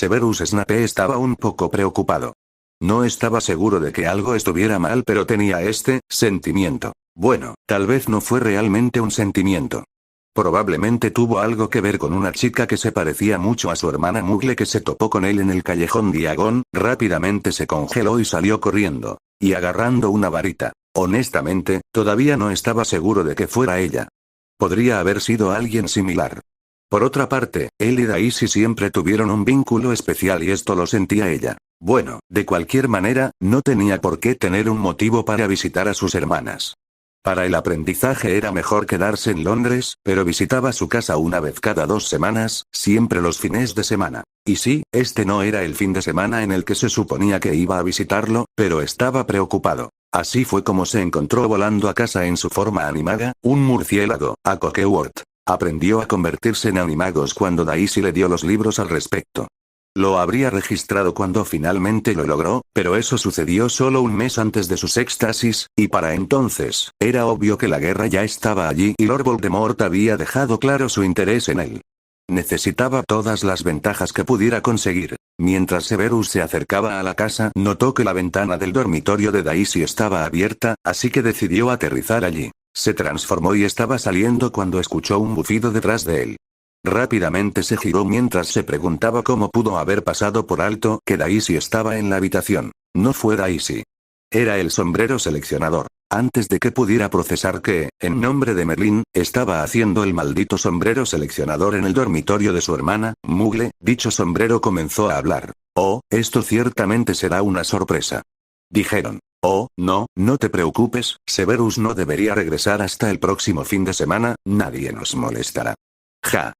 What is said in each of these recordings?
Severus Snape estaba un poco preocupado. No estaba seguro de que algo estuviera mal, pero tenía este sentimiento. Bueno, tal vez no fue realmente un sentimiento. Probablemente tuvo algo que ver con una chica que se parecía mucho a su hermana Muggle que se topó con él en el callejón Diagon, rápidamente se congeló y salió corriendo. Y agarrando una varita. Honestamente, todavía no estaba seguro de que fuera ella. Podría haber sido alguien similar. Por otra parte, él y Daisy siempre tuvieron un vínculo especial y esto lo sentía ella. Bueno, de cualquier manera, no tenía por qué tener un motivo para visitar a sus hermanas. Para el aprendizaje era mejor quedarse en Londres, pero visitaba su casa una vez cada 2 semanas, siempre los fines de semana. Y sí, este no era el fin de semana en el que se suponía que iba a visitarlo, pero estaba preocupado. Así fue como se encontró volando a casa en su forma animaga, un murciélago, a Cokeworth. Aprendió a convertirse en animagos cuando Daisy le dio los libros al respecto. Lo habría registrado cuando finalmente lo logró, pero eso sucedió solo un mes antes de sus éxtasis, y para entonces, era obvio que la guerra ya estaba allí y Lord Voldemort había dejado claro su interés en él. Necesitaba todas las ventajas que pudiera conseguir. Mientras Severus se acercaba a la casa, notó que la ventana del dormitorio de Daisy estaba abierta, así que decidió aterrizar allí. Se transformó y estaba saliendo cuando escuchó un bufido detrás de él. Rápidamente se giró mientras se preguntaba cómo pudo haber pasado por alto que Daisy estaba en la habitación. No fue Daisy. Era el sombrero seleccionador. Antes de que pudiera procesar que, en nombre de Merlín, estaba haciendo el maldito sombrero seleccionador en el dormitorio de su hermana, Muggle, dicho sombrero comenzó a hablar. Oh, esto ciertamente será una sorpresa. Dijeron. Oh, no, no te preocupes, Severus no debería regresar hasta el próximo fin de semana, nadie nos molestará. Ja.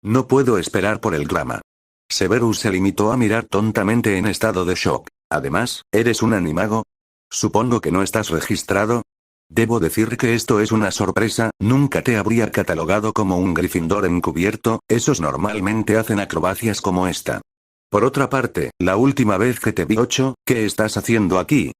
No puedo esperar por el drama. Severus se limitó a mirar tontamente en estado de shock. Además, ¿eres un animago? Supongo que no estás registrado. Debo decir que esto es una sorpresa, nunca te habría catalogado como un Gryffindor encubierto, esos normalmente hacen acrobacias como esta. Por otra parte, la última vez que te vi, ¿qué estás haciendo aquí?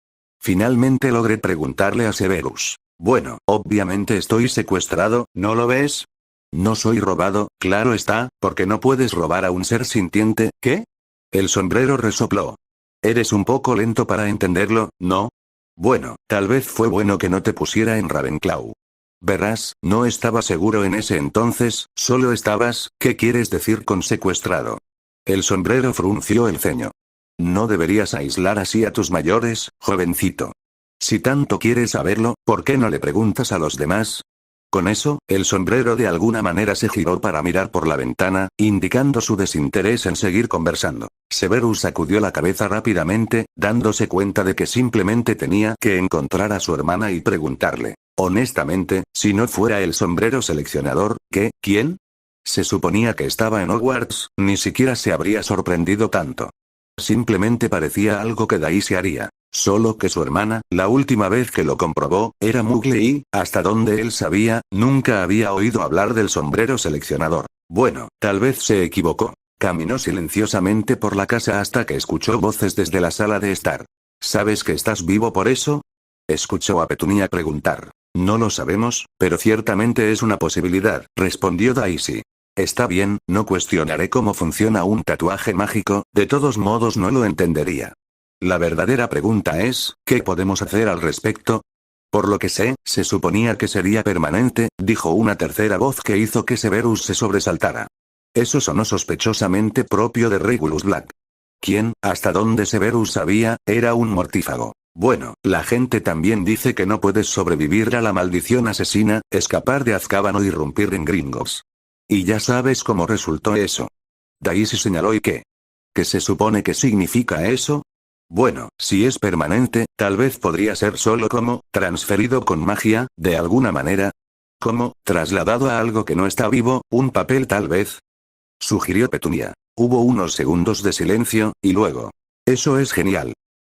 Finalmente logré preguntarle a Severus. Bueno, obviamente estoy secuestrado, ¿no lo ves? No soy robado, claro está, porque no puedes robar a un ser sintiente, ¿qué? El sombrero resopló. Eres un poco lento para entenderlo, ¿no? Bueno, tal vez fue bueno que no te pusiera en Ravenclaw. Verás, no estaba seguro en ese entonces, solo estabas, ¿qué quieres decir con secuestrado? El sombrero frunció el ceño. No deberías aislar así a tus mayores, jovencito. Si tanto quieres saberlo, ¿por qué no le preguntas a los demás? Con eso, el sombrero de alguna manera se giró para mirar por la ventana, indicando su desinterés en seguir conversando. Severus sacudió la cabeza rápidamente, dándose cuenta de que simplemente tenía que encontrar a su hermana y preguntarle. Honestamente, si no fuera el sombrero seleccionador, ¿qué? ¿Quién? Se suponía que estaba en Hogwarts, ni siquiera se habría sorprendido tanto. Simplemente parecía algo que Daisy haría. Solo que su hermana, la última vez que lo comprobó, era Muggle y, hasta donde él sabía, nunca había oído hablar del sombrero seleccionador. Bueno, tal vez se equivocó. Caminó silenciosamente por la casa hasta que escuchó voces desde la sala de estar. ¿Sabes que estás vivo por eso? Escuchó a Petunia preguntar. No lo sabemos, pero ciertamente es una posibilidad, respondió Daisy. Está bien, no cuestionaré cómo funciona un tatuaje mágico, de todos modos no lo entendería. La verdadera pregunta es, ¿qué podemos hacer al respecto? Por lo que sé, se suponía que sería permanente, dijo una tercera voz que hizo que Severus se sobresaltara. Eso sonó sospechosamente propio de Regulus Black. ¿Quién, hasta donde Severus sabía, era un mortífago? Bueno, la gente también dice que no puedes sobrevivir a la maldición asesina, escapar de Azkaban o irrumpir en Gringotts. Y ya sabes cómo resultó eso. Daisy señaló y qué. ¿Qué se supone que significa eso? Bueno, si es permanente, tal vez podría ser solo como, transferido con magia, de alguna manera. Como, trasladado a algo que no está vivo, un papel tal vez. Sugirió Petunia. Hubo unos segundos de silencio, y luego. Eso es genial.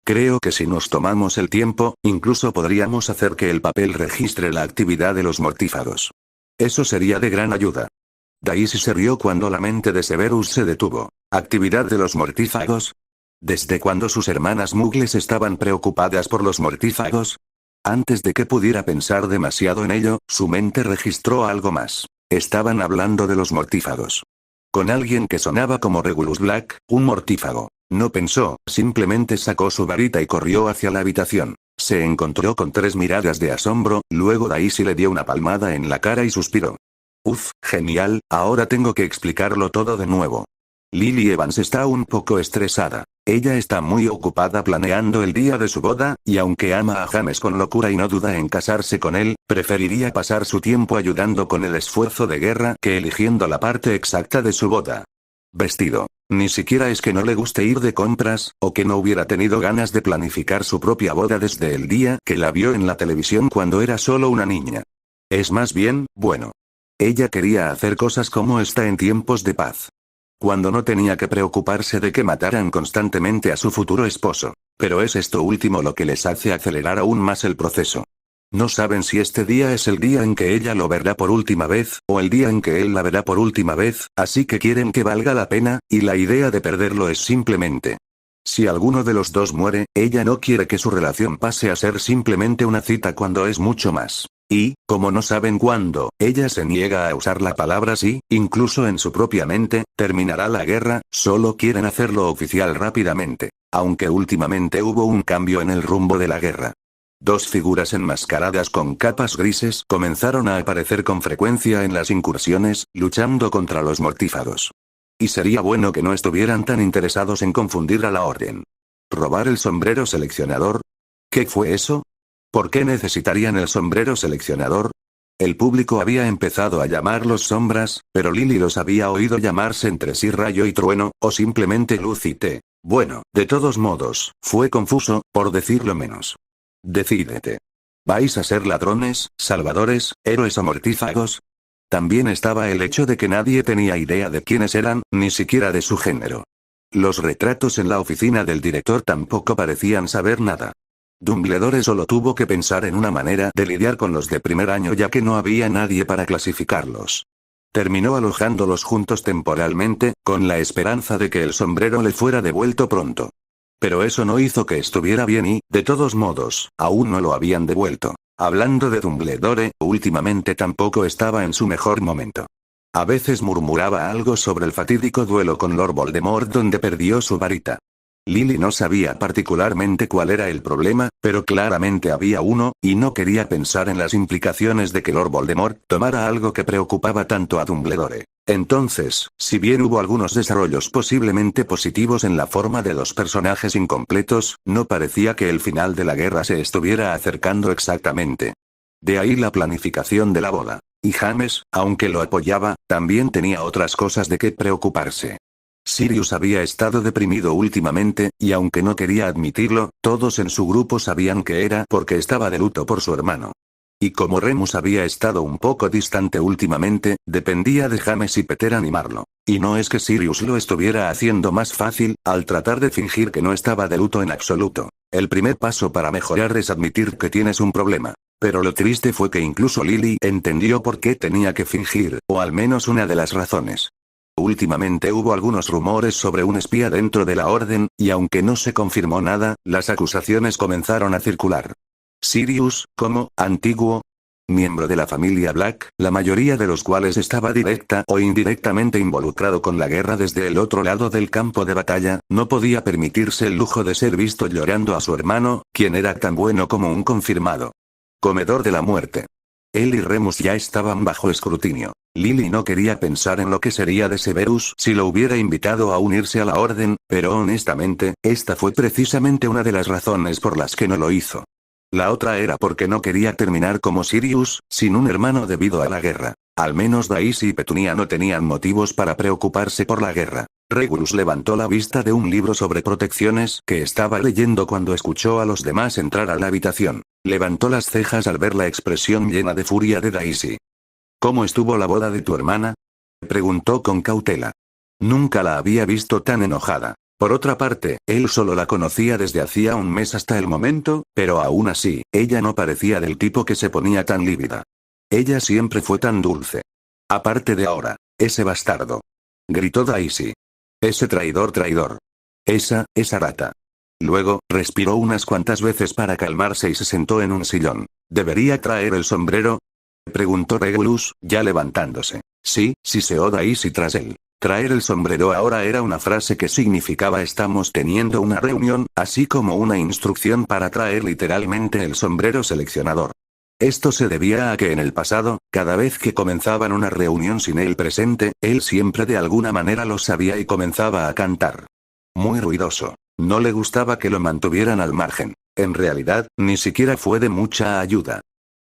Creo que si nos tomamos el tiempo, incluso podríamos hacer que el papel registre la actividad de los mortífagos. Eso sería de gran ayuda. Daisy se rió cuando la mente de Severus se detuvo. ¿Actividad de los mortífagos? ¿Desde cuándo sus hermanas Muggles estaban preocupadas por los mortífagos? Antes de que pudiera pensar demasiado en ello, su mente registró algo más. Estaban hablando de los mortífagos. con alguien que sonaba como Regulus Black, un mortífago. No pensó, simplemente sacó su varita y corrió hacia la habitación. Se encontró con 3 miradas de asombro, luego Daisy le dio una palmada en la cara y suspiró. Uf, genial, ahora tengo que explicarlo todo de nuevo. Lily Evans está un poco estresada. Ella está muy ocupada planeando el día de su boda, y aunque ama a James con locura y no duda en casarse con él, preferiría pasar su tiempo ayudando con el esfuerzo de guerra que eligiendo la parte exacta de su boda. Vestido. Ni siquiera es que no le guste ir de compras, o que no hubiera tenido ganas de planificar su propia boda desde el día que la vio en la televisión cuando era solo una niña. Es más bien, bueno. Ella quería hacer cosas como esta en tiempos de paz. Cuando no tenía que preocuparse de que mataran constantemente a su futuro esposo. Pero es esto último lo que les hace acelerar aún más el proceso. No saben si este día es el día en que ella lo verá por última vez, o el día en que él la verá por última vez, así que quieren que valga la pena, y la idea de perderlo es simplemente. Si alguno de los dos muere, ella no quiere que su relación pase a ser simplemente una cita cuando es mucho más. Y, como no saben cuándo, ella se niega a usar la palabra sí, incluso en su propia mente, terminará la guerra, solo quieren hacerlo oficial rápidamente. Aunque últimamente hubo un cambio en el rumbo de la guerra. 2 figuras enmascaradas con capas grises comenzaron a aparecer con frecuencia en las incursiones, luchando contra los mortífagos. Y sería bueno que no estuvieran tan interesados en confundir a la orden. ¿Robar el sombrero seleccionador? ¿Qué fue eso? ¿Por qué necesitarían el sombrero seleccionador? El público había empezado a llamarlos sombras, pero Lily los había oído llamarse entre sí rayo y trueno, o simplemente luz y té. Bueno, de todos modos, fue confuso, por decirlo menos. Decídete. ¿Vais a ser ladrones, salvadores, héroes o mortífagos? También estaba el hecho de que nadie tenía idea de quiénes eran, ni siquiera de su género. Los retratos en la oficina del director tampoco parecían saber nada. Dumbledore solo tuvo que pensar en una manera de lidiar con los de primer año ya que no había nadie para clasificarlos. Terminó alojándolos juntos temporalmente, con la esperanza de que el sombrero le fuera devuelto pronto. Pero eso no hizo que estuviera bien y, de todos modos, aún no lo habían devuelto. Hablando de Dumbledore, últimamente tampoco estaba en su mejor momento. A veces murmuraba algo sobre el fatídico duelo con Lord Voldemort donde perdió su varita. Lily no sabía particularmente cuál era el problema, pero claramente había uno, y no quería pensar en las implicaciones de que Lord Voldemort tomara algo que preocupaba tanto a Dumbledore. Entonces, si bien hubo algunos desarrollos posiblemente positivos en la forma de 2 personajes incompletos, no parecía que el final de la guerra se estuviera acercando exactamente. De ahí la planificación de la boda. Y James, aunque lo apoyaba, también tenía otras cosas de qué preocuparse. Sirius había estado deprimido últimamente, y aunque no quería admitirlo, todos en su grupo sabían que era porque estaba de luto por su hermano. Y como Remus había estado un poco distante últimamente, dependía de James y Peter animarlo. Y no es que Sirius lo estuviera haciendo más fácil, al tratar de fingir que no estaba de luto en absoluto. El primer paso para mejorar es admitir que tienes un problema. Pero lo triste fue que incluso Lily entendió por qué tenía que fingir, o al menos una de las razones. Últimamente hubo algunos rumores sobre un espía dentro de la orden, y aunque no se confirmó nada, las acusaciones comenzaron a circular. Sirius, como antiguo miembro de la familia Black, la mayoría de los cuales estaba directa o indirectamente involucrado con la guerra desde el otro lado del campo de batalla, no podía permitirse el lujo de ser visto llorando a su hermano, quien era tan bueno como un confirmado comedor de la muerte. Él y Remus ya estaban bajo escrutinio. Lily no quería pensar en lo que sería de Severus si lo hubiera invitado a unirse a la orden, pero honestamente, esta fue precisamente una de las razones por las que no lo hizo. La otra era porque no quería terminar como Sirius, sin un hermano debido a la guerra. Al menos Daisy y Petunia no tenían motivos para preocuparse por la guerra. Regulus levantó la vista de un libro sobre protecciones que estaba leyendo cuando escuchó a los demás entrar a la habitación. Levantó las cejas al ver la expresión llena de furia de Daisy. ¿Cómo estuvo la boda de tu hermana? Preguntó con cautela. Nunca la había visto tan enojada. Por otra parte, él solo la conocía desde hacía un mes hasta el momento, pero aún así, ella no parecía del tipo que se ponía tan lívida. Ella siempre fue tan dulce. Aparte de ahora, ese bastardo. Gritó Daisy. Ese traidor. Esa rata. Luego, respiró unas cuantas veces para calmarse y se sentó en un sillón. ¿Debería traer el sombrero? Preguntó Regulus, ya levantándose. Sí, se oda Daisy tras él. Traer el sombrero ahora era una frase que significaba estamos teniendo una reunión, así como una instrucción para traer literalmente el sombrero seleccionador. Esto se debía a que en el pasado, cada vez que comenzaban una reunión sin él presente, él siempre de alguna manera lo sabía y comenzaba a cantar. Muy ruidoso. No le gustaba que lo mantuvieran al margen. En realidad, ni siquiera fue de mucha ayuda.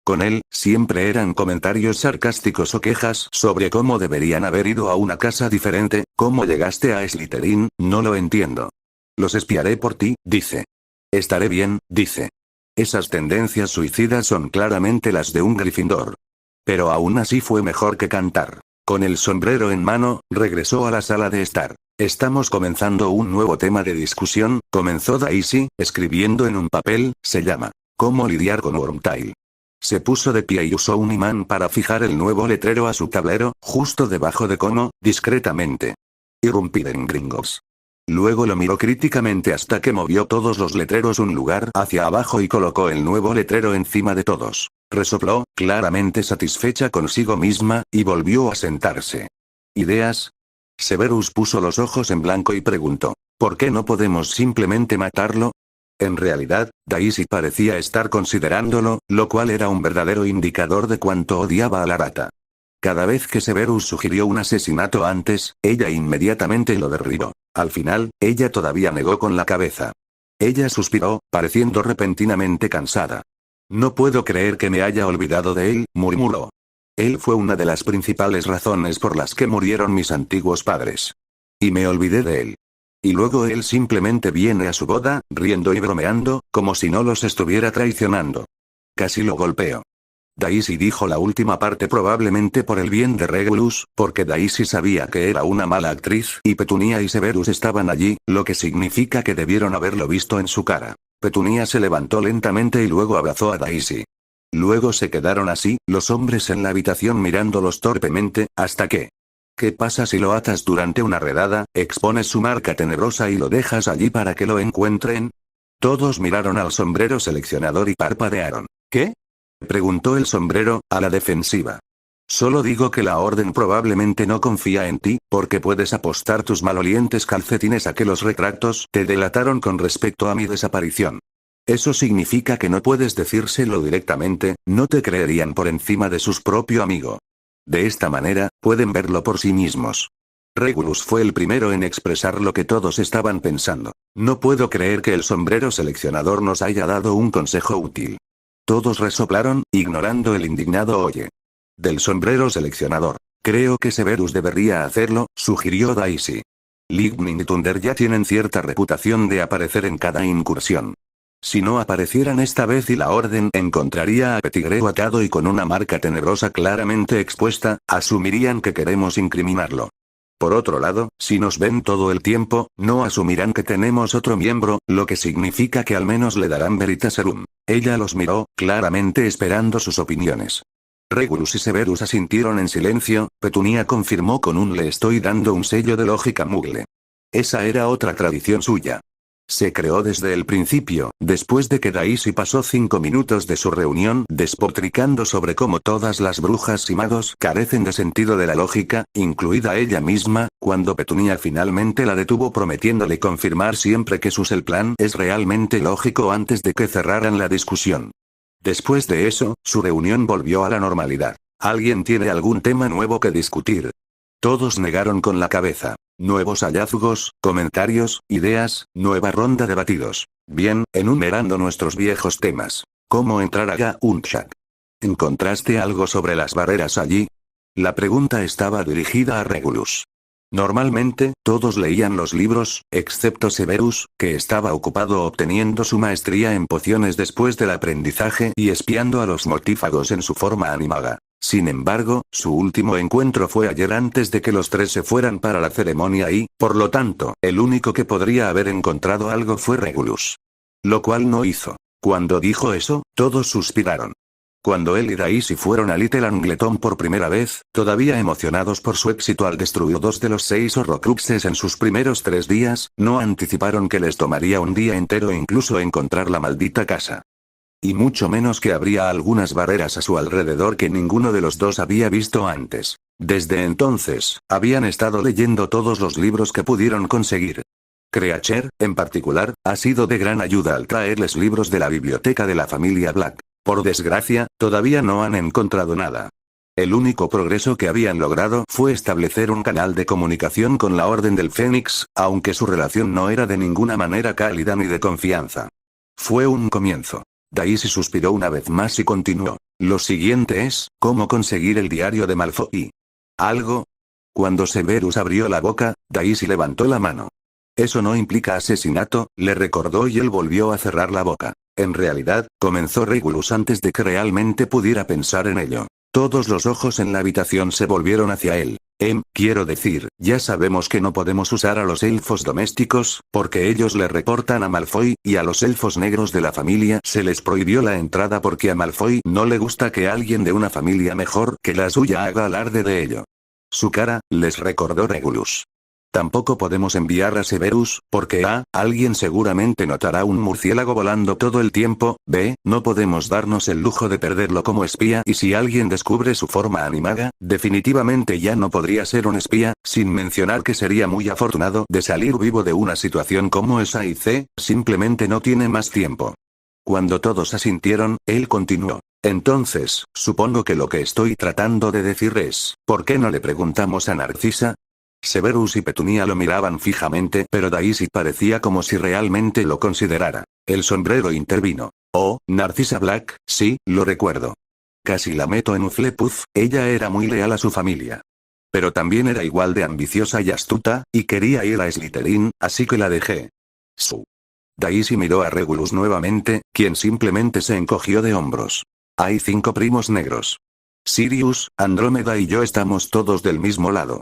Con él, siempre eran comentarios sarcásticos o quejas sobre cómo deberían haber ido a una casa diferente. ¿Cómo llegaste a Slytherin? No lo entiendo. Los espiaré por ti, dice. Estaré bien, dice. Esas tendencias suicidas son claramente las de un Gryffindor. Pero aún así fue mejor que cantar. Con el sombrero en mano, regresó a la sala de estar. Estamos comenzando un nuevo tema de discusión, comenzó Daisy, escribiendo en un papel, se llama ¿Cómo lidiar con Wormtail? Se puso de pie y usó un imán para fijar el nuevo letrero a su tablero, justo debajo de cómo, discretamente. Irrumpir en Gringotts. Luego lo miró críticamente hasta que movió todos los letreros un lugar hacia abajo y colocó el nuevo letrero encima de todos. Resopló, claramente satisfecha consigo misma, y volvió a sentarse. ¿Ideas? Severus puso los ojos en blanco y preguntó, ¿por qué no podemos simplemente matarlo? En realidad, Daisy parecía estar considerándolo, lo cual era un verdadero indicador de cuánto odiaba a la rata. Cada vez que Severus sugirió un asesinato antes, ella inmediatamente lo derribó. Al final, ella todavía negó con la cabeza. Ella suspiró, pareciendo repentinamente cansada. No puedo creer que me haya olvidado de él, murmuró. Él fue una de las principales razones por las que murieron mis antiguos padres. Y me olvidé de él. Y luego él simplemente viene a su boda, riendo y bromeando, como si no los estuviera traicionando. Casi lo golpeo. Daisy dijo la última parte probablemente por el bien de Regulus, porque Daisy sabía que era una mala actriz, y Petunia y Severus estaban allí, lo que significa que debieron haberlo visto en su cara. Petunia se levantó lentamente y luego abrazó a Daisy. Luego se quedaron así, los hombres en la habitación mirándolos torpemente, hasta que... ¿Qué pasa si lo atas durante una redada, expones su marca tenebrosa y lo dejas allí para que lo encuentren? Todos miraron al sombrero seleccionador y parpadearon. ¿Qué? Preguntó el sombrero, a la defensiva. Solo digo que la orden probablemente no confía en ti, porque puedes apostar tus malolientes calcetines a que los retratos te delataron con respecto a mi desaparición. Eso significa que no puedes decírselo directamente, no te creerían por encima de su propio amigo. De esta manera, pueden verlo por sí mismos. Regulus fue el primero en expresar lo que todos estaban pensando. No puedo creer que el sombrero seleccionador nos haya dado un consejo útil. Todos resoplaron, ignorando el indignado oye. Del sombrero seleccionador. Creo que Severus debería hacerlo, sugirió Daisy. Lightning y Thunder ya tienen cierta reputación de aparecer en cada incursión. Si no aparecieran esta vez y la orden encontraría a Pettigrew atado y con una marca tenebrosa claramente expuesta, asumirían que queremos incriminarlo. Por otro lado, si nos ven todo el tiempo, no asumirán que tenemos otro miembro, lo que significa que al menos le darán Veritaserum. Ella los miró, claramente esperando sus opiniones. Regulus y Severus asintieron en silencio, Petunia confirmó con un le estoy dando un sello de lógica mugle. Esa era otra tradición suya. Se creó desde el principio, después de que Daisy pasó 5 minutos de su reunión despotricando sobre cómo todas las brujas y magos carecen de sentido de la lógica, incluida ella misma, cuando Petunia finalmente la detuvo prometiéndole confirmar siempre que el plan es realmente lógico antes de que cerraran la discusión. Después de eso, su reunión volvió a la normalidad. ¿Alguien tiene algún tema nuevo que discutir? Todos negaron con la cabeza. Nuevos hallazgos, comentarios, ideas, nueva ronda de batidos. Bien, enumerando nuestros viejos temas. ¿Cómo entrar a Gaunchak? ¿Encontraste algo sobre las barreras allí? La pregunta estaba dirigida a Regulus. Normalmente, todos leían los libros, excepto Severus, que estaba ocupado obteniendo su maestría en pociones después del aprendizaje y espiando a los mortífagos en su forma animada. Sin embargo, su último encuentro fue ayer antes de que los tres se fueran para la ceremonia y, por lo tanto, el único que podría haber encontrado algo fue Regulus. Lo cual no hizo. Cuando dijo eso, todos suspiraron. Cuando él y Daisy fueron a Little Angleton por primera vez, todavía emocionados por su éxito al destruir 2 de los 6 Horrocruxes en sus primeros 3 días, no anticiparon que les tomaría un día entero incluso encontrar la maldita casa. Y mucho menos que habría algunas barreras a su alrededor que ninguno de los dos había visto antes. Desde entonces, habían estado leyendo todos los libros que pudieron conseguir. Creature, en particular, ha sido de gran ayuda al traerles libros de la biblioteca de la familia Black. Por desgracia, todavía no han encontrado nada. El único progreso que habían logrado fue establecer un canal de comunicación con la Orden del Fénix, aunque su relación no era de ninguna manera cálida ni de confianza. Fue un comienzo. Daisy suspiró una vez más y continuó. Lo siguiente es, ¿cómo conseguir el diario de Malfoy? ¿Algo? Cuando Severus abrió la boca, Daisy levantó la mano. Eso no implica asesinato, le recordó y él volvió a cerrar la boca. En realidad, comenzó Regulus antes de que realmente pudiera pensar en ello. Todos los ojos en la habitación se volvieron hacia él. Quiero decir, ya sabemos que no podemos usar a los elfos domésticos, porque ellos le reportan a Malfoy, y a los elfos negros de la familia se les prohibió la entrada porque a Malfoy no le gusta que alguien de una familia mejor que la suya haga alarde de ello. Su cara, les recordó Regulus. Tampoco podemos enviar a Severus, porque alguien seguramente notará un murciélago volando todo el tiempo, no podemos darnos el lujo de perderlo como espía y si alguien descubre su forma animada, definitivamente ya no podría ser un espía, sin mencionar que sería muy afortunado de salir vivo de una situación como esa y simplemente no tiene más tiempo. Cuando todos asintieron, él continuó. Entonces, supongo que lo que estoy tratando de decir es, ¿por qué no le preguntamos a Narcisa? Severus y Petunia lo miraban fijamente, pero Daisy parecía como si realmente lo considerara. El sombrero intervino. Oh, Narcisa Black, sí, lo recuerdo. Casi la meto en Hufflepuff, ella era muy leal a su familia. Pero también era igual de ambiciosa y astuta, y quería ir a Slytherin, así que la dejé. Daisy miró a Regulus nuevamente, quien simplemente se encogió de hombros. Hay 5 primos negros. Sirius, Andrómeda y yo estamos todos del mismo lado.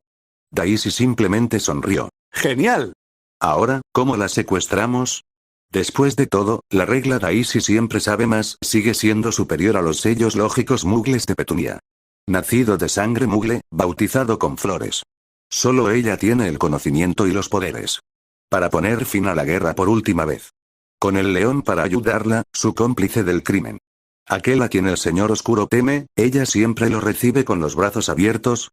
Daisy simplemente sonrió. ¡Genial! Ahora, ¿cómo la secuestramos? Después de todo, la regla Daisy siempre sabe más sigue siendo superior a los sellos lógicos mugles de Petunia. Nacido de sangre mugle, bautizado con flores. Solo ella tiene el conocimiento y los poderes. Para poner fin a la guerra por última vez. Con el león para ayudarla, su cómplice del crimen. Aquel a quien el Señor Oscuro teme, ella siempre lo recibe con los brazos abiertos,